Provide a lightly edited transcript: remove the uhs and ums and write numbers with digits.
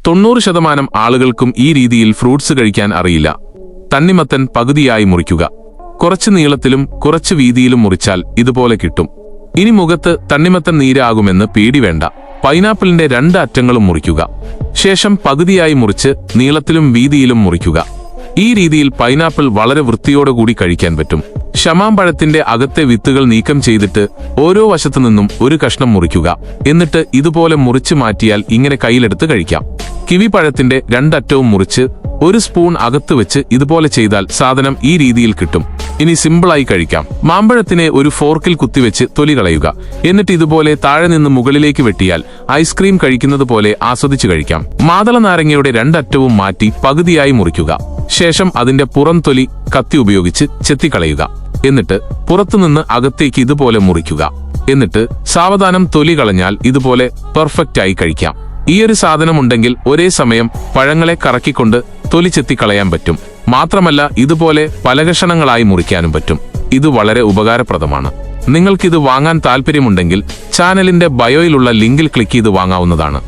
90% ആളുകൾക്കും ഈ രീതിയിൽ ഫ്രൂട്ട്സ് കഴിക്കാൻ അറിയില്ല. തണ്ണിമത്തൻ പകുതിയായി മുറിക്കുക. കുറച്ച് നീളത്തിലും കുറച്ച് വീതിയിലും മുറിച്ചാൽ ഇതുപോലെ കിട്ടും. ഇനി മുഖത്ത് തണ്ണിമത്തൻ നീരാകുമെന്ന് പേടി വേണ്ട. പൈനാപ്പിളിന്റെ 2 അറ്റങ്ങളും മുറിക്കുക. ശേഷം പകുതിയായി മുറിച്ച് നീളത്തിലും വീതിയിലും മുറിക്കുക. ഈ രീതിയിൽ പൈനാപ്പിൾ വളരെ വൃത്തിയോടുകൂടി കഴിക്കാൻ പറ്റും. ശമാമ്പഴത്തിന്റെ അകത്തെ വിത്തുകൾ നീക്കം ചെയ്തിട്ട് ഓരോ വശത്തു നിന്നും ഒരു കഷ്ണം മുറിക്കുക. എന്നിട്ട് ഇതുപോലെ മുറിച്ച് മാറ്റിയാൽ ഇങ്ങനെ കയ്യിലെടുത്ത് കഴിക്കാം. കിവി പഴത്തിന്റെ 2 അറ്റവും മുറിച്ച് 1 സ്പൂൺ അകത്ത് വെച്ച് ഇതുപോലെ ചെയ്താൽ സാധനം ഈ രീതിയിൽ കിട്ടും. ഇനി സിമ്പിളായി കഴിക്കാം. മാമ്പഴത്തിനെ ഒരു ഫോർക്കിൽ കുത്തിവെച്ച് തൊലി കളയുക. എന്നിട്ട് ഇതുപോലെ താഴെ നിന്ന് മുകളിലേക്ക് വെട്ടിയാൽ ഐസ്ക്രീം കഴിക്കുന്നത് പോലെ ആസ്വദിച്ച് കഴിക്കാം. മാതള നാരങ്ങയുടെ 2 അറ്റവും മാറ്റി പകുതിയായി മുറിക്കുക. ശേഷം അതിന്റെ പുറം തൊലി കത്തി ഉപയോഗിച്ച് ചെത്തിക്കളയുക. എന്നിട്ട് പുറത്തുനിന്ന് അകത്തേക്ക് ഇതുപോലെ മുറിക്കുക. എന്നിട്ട് സാവധാനം തൊലി കളഞ്ഞാൽ ഇതുപോലെ പെർഫെക്റ്റായി കഴിക്കാം. ഈയൊരു സാധനമുണ്ടെങ്കിൽ ഒരേ സമയം പഴങ്ങളെ കറക്കിക്കൊണ്ട് തൊലി ചെത്തിക്കളയാൻ പറ്റും. മാത്രമല്ല ഇതുപോലെ പല കഷണങ്ങളായി മുറിക്കാനും പറ്റും. ഇത് വളരെ ഉപകാരപ്രദമാണ്. നിങ്ങൾക്കിത് വാങ്ങാൻ താല്പര്യമുണ്ടെങ്കിൽ ചാനലിന്റെ ബയോയിലുള്ള ലിങ്കിൽ ക്ലിക്ക് ചെയ്ത് വാങ്ങാവുന്നതാണ്.